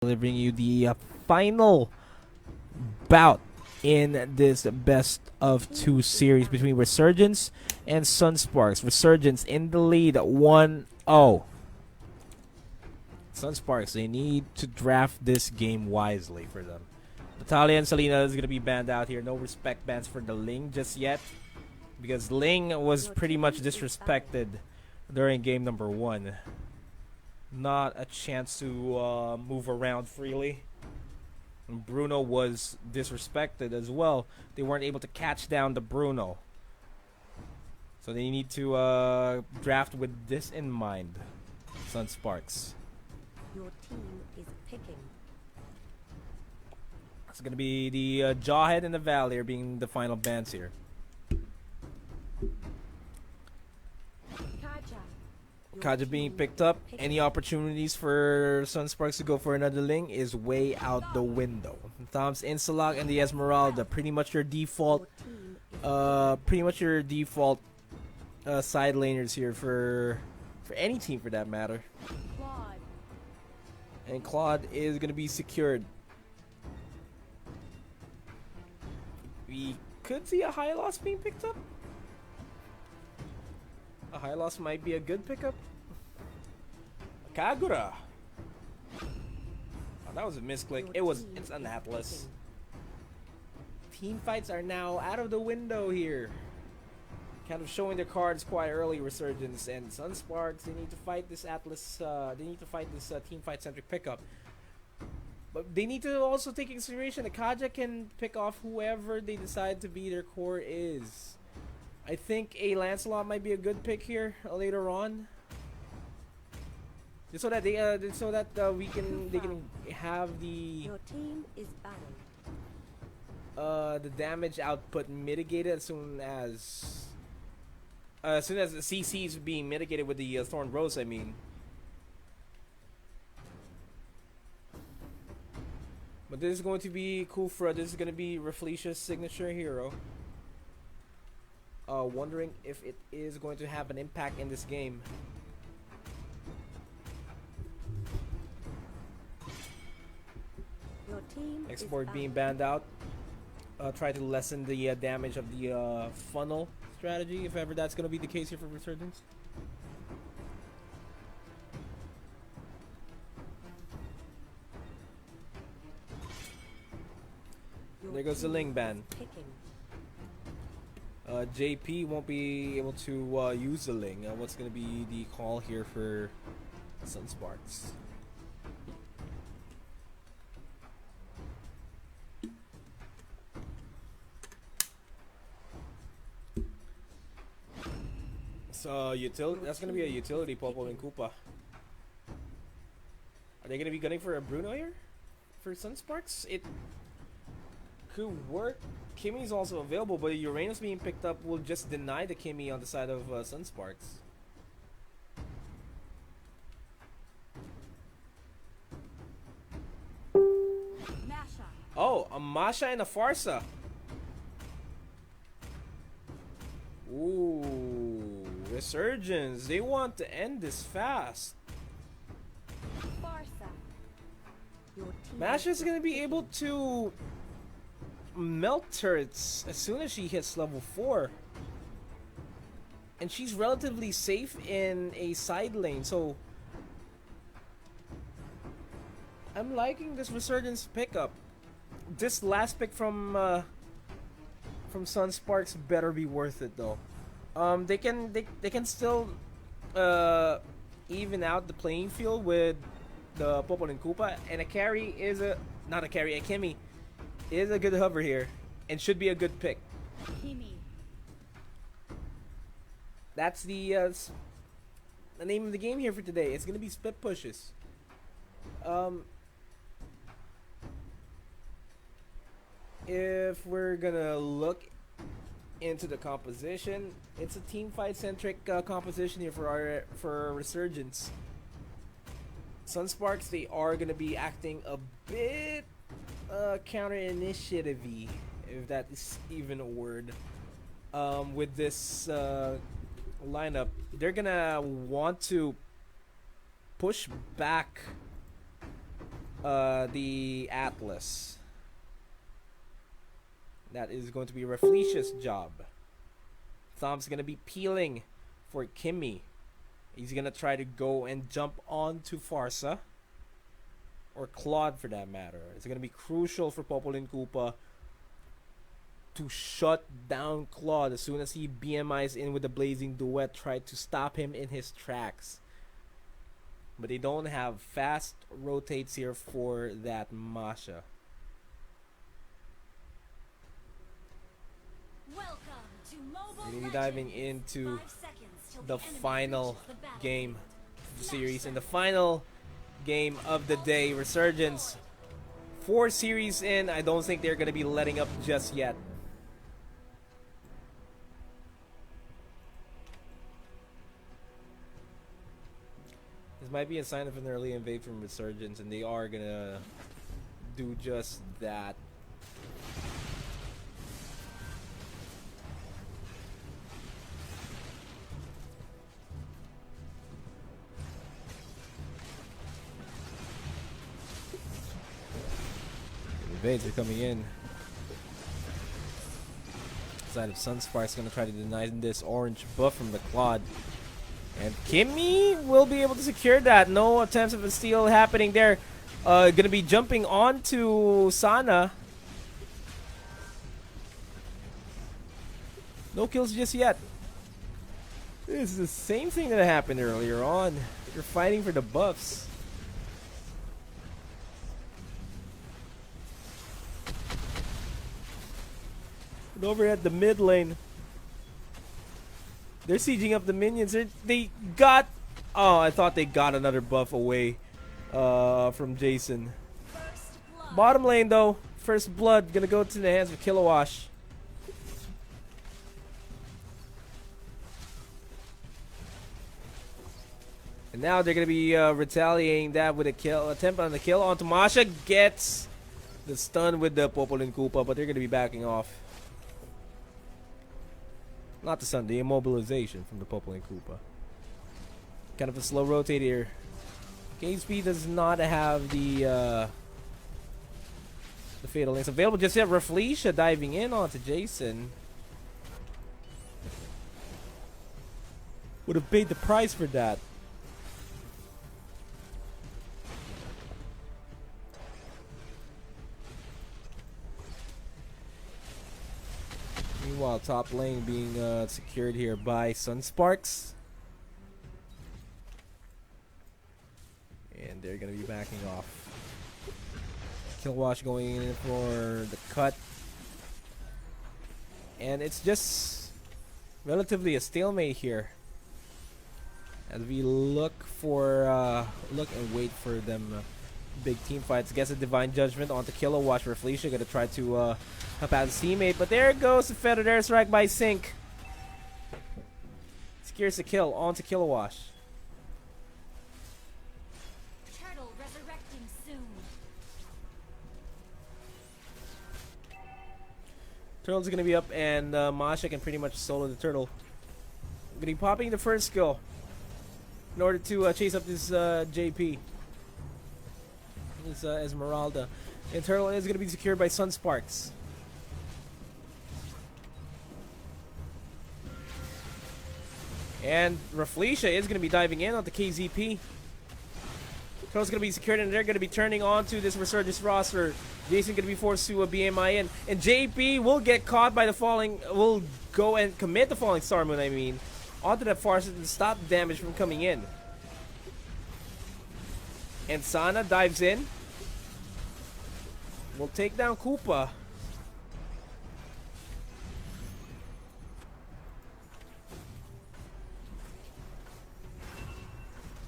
delivering you the final bout in this best of two series between Resurgence and Sunsparks. Resurgence in the lead 1-0. Sunsparks, they need to draft this game wisely for them. Natalia and Selena is going to be banned out here. No respect bans for the Ling just yet, because Ling was pretty much disrespected during game number 1. Not a chance to move around freely. And Bruno was disrespected as well. They weren't able to catch down the Bruno. So they need to draft with this in mind. Sunsparks. Your team is picking. It's going to be the Jawhead and the Valier being the final bans here. Kaja being picked up. Any opportunities for Sunsparks to go for another Ling is way out the window. Tom's Insalak and the Esmeralda, pretty much your default side laners here for any team for that matter. And Claude is going to be secured. We could see a high loss being picked up. A high loss might be a good pickup. Kagura. Oh, that was a misclick. It's an Atlas. Team fights are now out of the window here. Kind of showing their cards quite early, Resurgence and Sunsparks. They need to fight this Atlas. They need to fight this team fight centric pickup. But they need to also take into consideration that Kaja can pick off whoever they decide to be their core is. I think a Lancelot might be a good pick here later on, just so that they can have the the damage output mitigated as soon as the CC is being mitigated with the Thorn Rose. I mean, but this is going to be Kufra. This is going to be Rafflesia's signature hero. Wondering if it is going to have an impact in this game. Your team Export being banned out. Try to lessen the damage of the funnel strategy, if ever that's going to be the case here for Resurgence. There goes the Ling ban. JP won't be able to use the Ling. What's going to be the call here for Sunsparks? So that's going to be a utility Popo and Koopa. Are they going to be gunning for a Bruno here for Sunsparks? It could work. Kimmy's also available, but Uranus being picked up will just deny the Kimmy on the side of Sunsparks. Oh, a Masha and a Farsa. Ooh, Resurgence. They want to end this fast. Masha's gonna be able to melt turrets as soon as she hits level 4, and she's relatively safe in a side lane, so I'm liking this Resurgence pickup. This last pick from Sunsparks better be worth it though. They can still even out the playing field with the Popo and Koopa, and a carry is a Kimmy is a good hover here and should be a good pick. That's the name of the game here for today. It's gonna be split pushes. If we're gonna look into the composition, it's a team fight centric composition here for Resurgence. Sunsparks, they are gonna be acting a bit counter initiative-y, if that is even a word. With this lineup, they're gonna want to push back the Atlas. That is going to be Raflicia's job. Thom's gonna be peeling for Kimmy. He's gonna try to go and jump onto Farsa. Or Claude for that matter. It's gonna be crucial for Popolin Koopa to shut down Claude as soon as he BMIs in with the Blazing Duet, try to stop him in his tracks. But they don't have fast rotates here for that Masha. We're gonna be diving into the final game of the series and the final game of the day, Resurgence. 4 series in, I don't think they're gonna be letting up just yet. This might be a sign of an early invade from Resurgence, and they are gonna do just that. Invades are coming in. Side of Sunsparks gonna try to deny this orange buff from the Claude. And Kimmy will be able to secure that. No attempts of a steal happening there. Gonna be jumping onto Sana. No kills just yet. This is the same thing that happened earlier on. You're fighting for the buffs. And over at the mid lane, they're sieging up the minions. They got... Oh, I thought they got another buff away from Jason. Bottom lane, though. First blood gonna go to the hands of Kilowash. And now they're gonna be retaliating that with a kill. Attempt on the kill onto Masha. Gets the stun with the Popolin Koopa, but they're gonna be backing off. Not the stun, the immobilization from the Popolin Koopa. Kind of a slow rotate here. KSP does not have the fatal links available just yet. Raflicia diving in onto Jason. Would have paid the price for that. Meanwhile, top lane being secured here by Sunsparks. And they're going to be backing off. Killwash going in for the cut. And it's just relatively a stalemate here. As we look and wait for them big team fights. Gets a Divine Judgment onto Killwash. Raflicia going to try to help out his teammate. But there goes the feathered airstrike by Sync. Secures the kill onto Killwash. Turtle's gonna be up, and Masha can pretty much solo the turtle. Gonna be popping the first skill in order to chase up this JP. This Esmeralda. And turtle is gonna be secured by Sunsparks. And Raflicia is gonna be diving in on the KZP. Turtle's gonna be secured, and they're gonna be turning on to this Resurgence roster. Jason gonna be forced to BMI in, and JP will get caught by the falling. Will go and commit the falling star moon. I mean, onto that Farsa to stop damage from coming in. And Sana dives in. Will take down Koopa.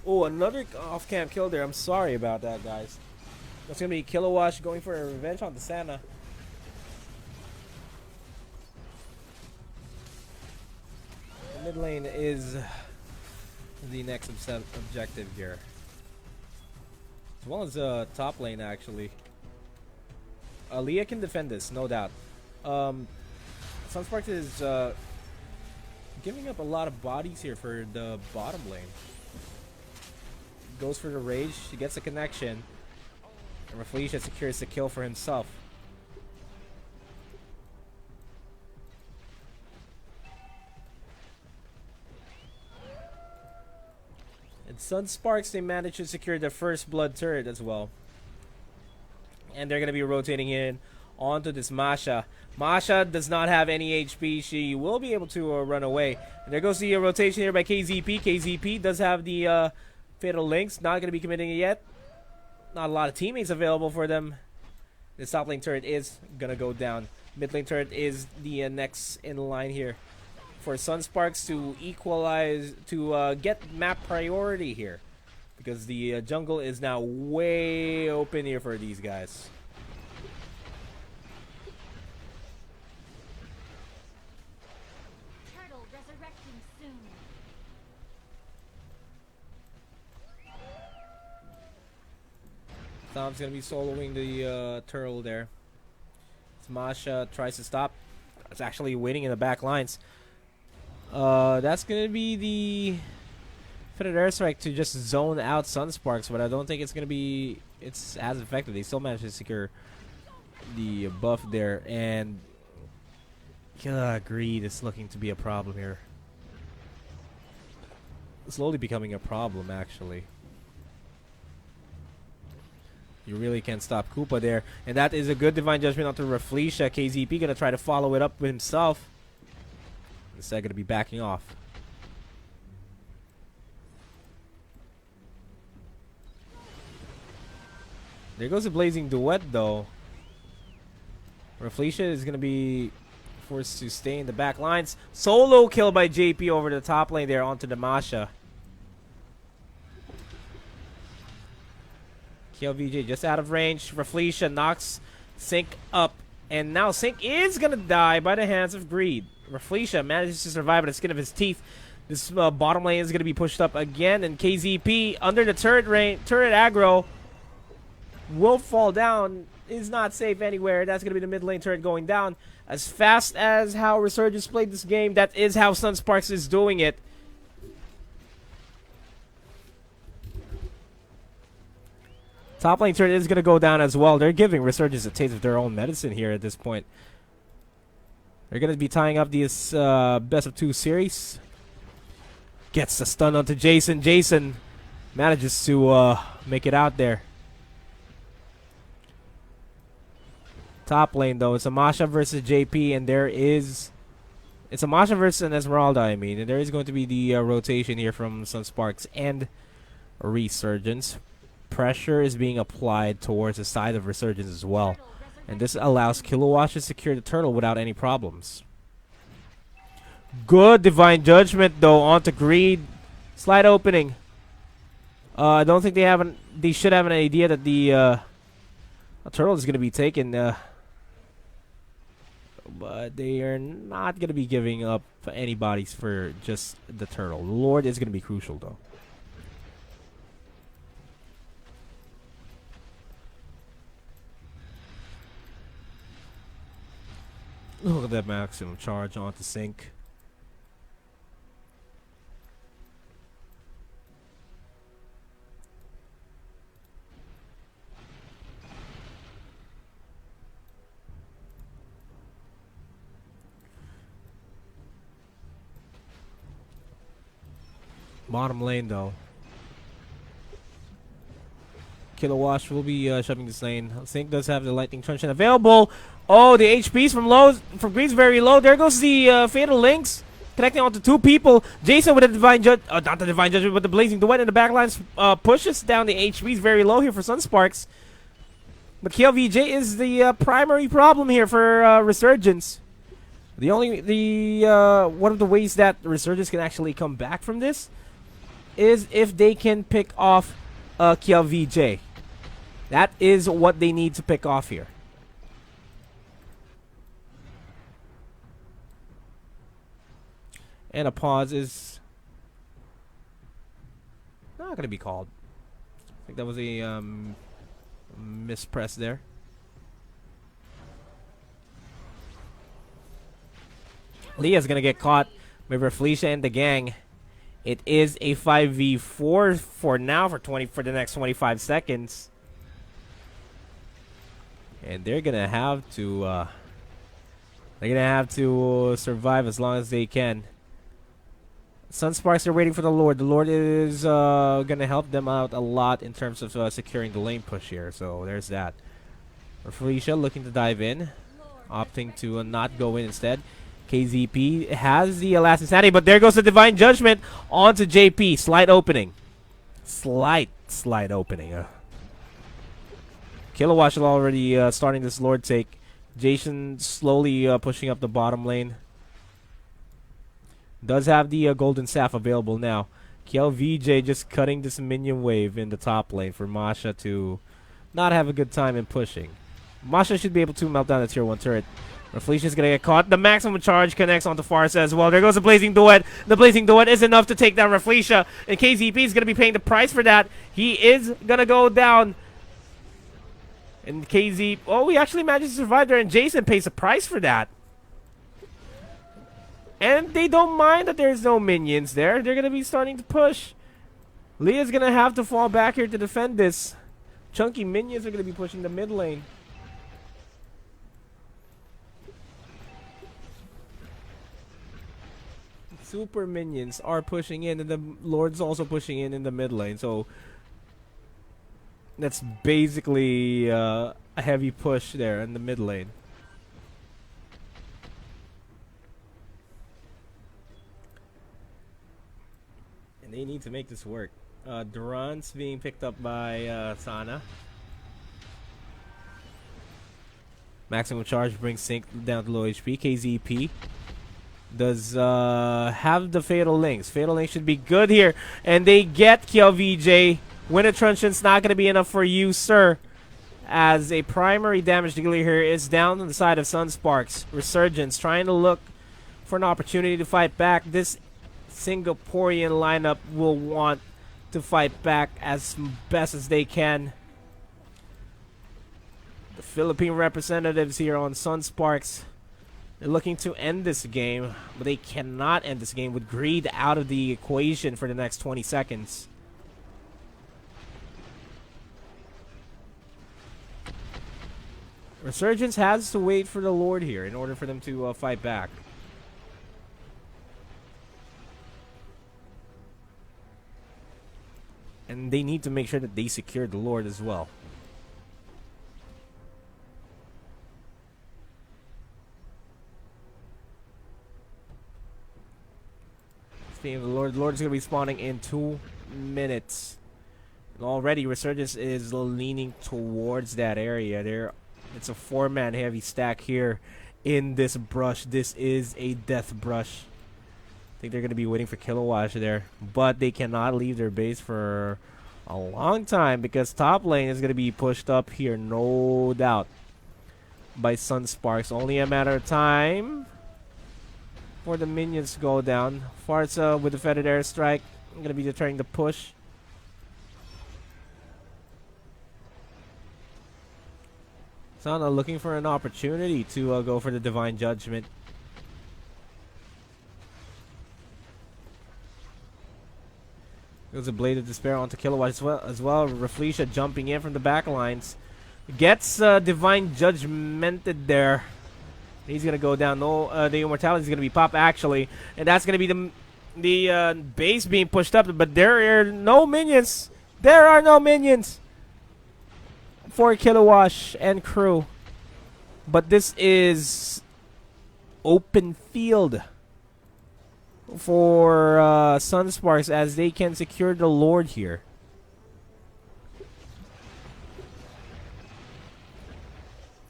Oh, another off-camp kill there. I'm sorry about that, guys. That's going to be Killwash going for a revenge on the Sana. The mid lane is the next objective here. As well as top lane, actually. Leah can defend this, no doubt. Sunsparks is giving up a lot of bodies here for the bottom lane. Goes for the rage. She gets a connection. Rafflesia secures the kill for himself. And Sunsparks, they managed to secure the first blood turret as well. And they're going to be rotating in onto this Masha. Masha does not have any HP. She will be able to run away. And there goes the rotation here by KZP. KZP does have the Fatal Links. Not going to be committing it yet. Not a lot of teammates available for them. The top lane turret is going to go down. Mid lane turret is the next in line here for Sunsparks to equalize, to get map priority here. Because the jungle is now way open here for these guys. Turtle resurrecting soon. Tom's going to be soloing the turtle there. Masha tries to stop. It's actually waiting in the back lines. That's going to be the Fitted Airstrike to just zone out Sunsparks, but I don't think it's going to be as effective. They still managed to secure the buff there, and Greed is looking to be a problem here. Slowly becoming a problem, actually. You really can't stop Koopa there, and that is a good Divine Judgment onto Rafflesia. KZP going to try to follow it up with himself. Instead, going to be backing off. There goes a Blazing Duet, though. Rafflesia is going to be forced to stay in the back lines. Solo kill by JP over the top lane there onto the Masha. KLVJ just out of range. Rafflesia knocks Sync up. And now Sync is going to die by the hands of Greed. Rafflesia manages to survive by the skin of his teeth. This bottom lane is going to be pushed up again. And KZP under the turret aggro will fall down. Is not safe anywhere. That's going to be the mid lane turret going down. As fast as how Resurgence played this game, that is how Sunsparks is doing it. Top lane turret is going to go down as well. They're giving Resurgence a taste of their own medicine here at this point. They're going to be tying up this best of 2 series. Gets the stun onto Jason. Jason manages to make it out there. Top lane, though, it's a Masha versus JP, and it's a Masha versus an Esmeralda, I mean. And there is going to be the rotation here from Sunsparks and Resurgence. Pressure is being applied towards the side of Resurgence as well. And this allows Kilowatt to secure the turtle without any problems. Good Divine Judgment, though, onto Greed. Slide opening. I don't think they should have an idea that the turtle is going to be taken. But they are not going to be giving up any bodies for just the turtle. Lord is going to be crucial, though. Look at that maximum charge onto Sync. Bottom lane, though. Kilowatt will be shoving this lane. Sync does have the Lightning Truncheon available. Oh, the HPs from Greed's very low. There goes the Fatal Links. Connecting onto 2 people. Jason with a Divine Judgment. Not the Divine Judgment, but the Blazing Duet in the backlines pushes down the HPs very low here for Sunsparks. But KLVJ is the primary problem here for Resurgence. One of the ways that Resurgence can actually come back from this is if they can pick off KLVJ. That is what they need to pick off here. And a pause is not going to be called. I think that was a mispress there. Leah's going to get caught with Rafflesia and the gang. It is a 5v4 for now for the next 25 seconds. And they're gonna have to survive as long as they can. Sunsparks are waiting for the Lord. The Lord is gonna help them out a lot in terms of securing the lane push here. So there's that. Felicia looking to dive in, opting to not go in instead. KZP has the last insanity, but there goes the Divine Judgment onto JP. Slight opening. Slight opening. Kilowatt already starting this Lord take. Jason slowly pushing up the bottom lane. Does have the golden staff available now. KLVJ just cutting this minion wave in the top lane for Masha to not have a good time in pushing. Masha should be able to melt down the tier 1 turret. Felicia's gonna get caught. The maximum charge connects onto Farsa as well. There goes the Blazing Duet. The Blazing Duet is enough to take down Reflecia. And KZP is gonna be paying the price for that. He is gonna go down. And KZ, oh, he actually managed to survive there, and Jason pays the price for that. And they don't mind that there's no minions there. They're going to be starting to push. Leah's going to have to fall back here to defend this. Chunky minions are going to be pushing the mid lane. Super minions are pushing in, and the Lord's also pushing in the mid lane. So that's basically a heavy push there in the mid lane. And they need to make this work. Durant's being picked up by Sana. Maximum charge brings Sync down to low HP. KZP does have the Fatal Links. Fatal Links should be good here. And they get KLVJ. Winter Truncheon's not going to be enough for you, sir. As a primary damage dealer here is down on the side of Sunsparks. Resurgence trying to look for an opportunity to fight back. This Singaporean lineup will want to fight back as best as they can. The Philippine representatives here on Sunsparks, they're looking to end this game, but they cannot end this game with greed out of the equation for the next 20 seconds. Resurgence has to wait for the Lord here in order for them to fight back. And they need to make sure that they secure the Lord as well. Speaking of the Lord is going to be spawning in 2 minutes. And already Resurgence is leaning towards that area. It's a 4-man heavy stack here in this brush. This is a death brush. I think they're going to be waiting for Kilowatt there. But they cannot leave their base for a long time because top lane is going to be pushed up here, no doubt, by Sunsparks. Only a matter of time for the minions to go down. Farsa with the feathered airstrike going to be deterring the push. Sana looking for an opportunity to go for the Divine Judgment. Goes a Blade of Despair onto Kilowatt as well. Reflecia jumping in from the back lines. Gets Divine Judgmented there. He's going to go down. No, the Immortality is going to be popped actually. And that's going to be the base being pushed up. But there are no minions. There are no minions for Kilowatt and crew. But this is open field for Sunsparks as they can secure the Lord here.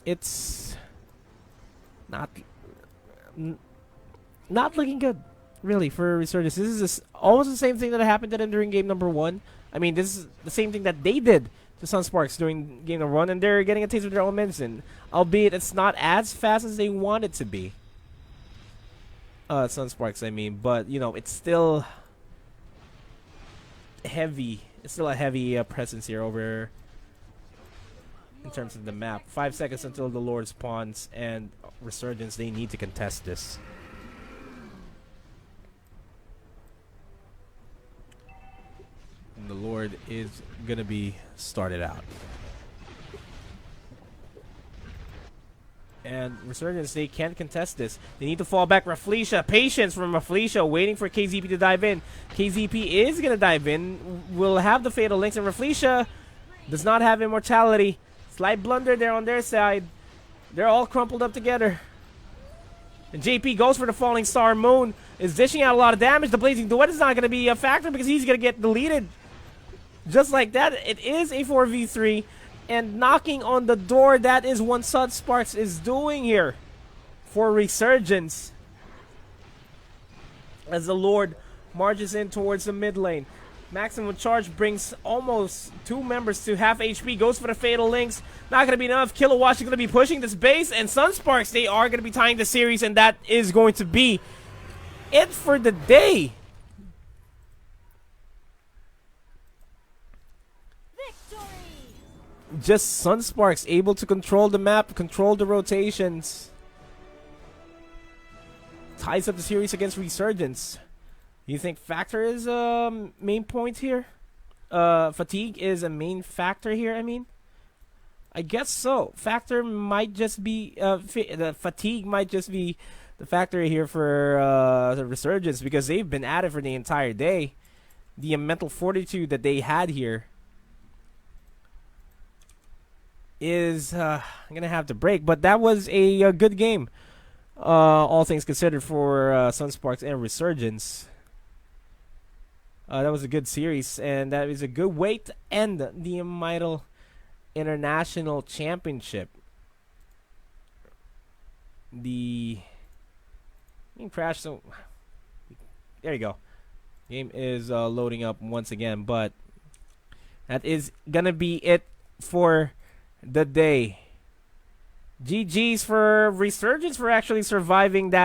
It's not looking good, really, for Resurgence. This is almost the same thing that happened to them during game number 1. I mean, this is the same thing that they did to Sunsparks during game number 1, and they're getting a taste of their own medicine. Albeit it's not as fast as they want it to be. Sunsparks, I mean, but you know, it's still heavy. It's still a heavy presence here over in terms of the map. 5 seconds until the Lord spawns, and Resurgence, they need to contest this. And the Lord is gonna be started out. And Resurgence, they can't contest this. They need to fall back. Rafflesia, patience from Rafflesia, waiting for KZP to dive in. KZP is going to dive in. Will have the Fatal Links, and Rafflesia does not have immortality. Slight blunder there on their side. They're all crumpled up together. And JP goes for the Falling Star. Moon is dishing out a lot of damage. The Blazing Duet is not going to be a factor because he's going to get deleted. Just like that, it is a 4v3. And knocking on the door, that is what Sunsparks is doing here for Resurgence. As the Lord marches in towards the mid lane. Maximum charge brings almost 2 members to half HP. Goes for the Fatal Links. Not going to be enough. Kilowatt is going to be pushing this base. And Sunsparks, they are going to be tying the series. And that is going to be it for the day. Just Sunsparks able to control the map, control the rotations. Ties up the series against Resurgence. You think Factor is a main point here? Fatigue is a main factor here, I mean? I guess so. Factor might just be... the fatigue might just be the factor here for the Resurgence because they've been at it for the entire day. The mental fortitude that they had here is I'm gonna have to break, but that was a good game, all things considered, for Sunsparks and Resurgence. That was a good series, and that is a good way to end the Mytel International Championship. The game crashed, so there you go. Game is loading up once again, but that is gonna be it for the day. GG's for Resurgence for actually surviving that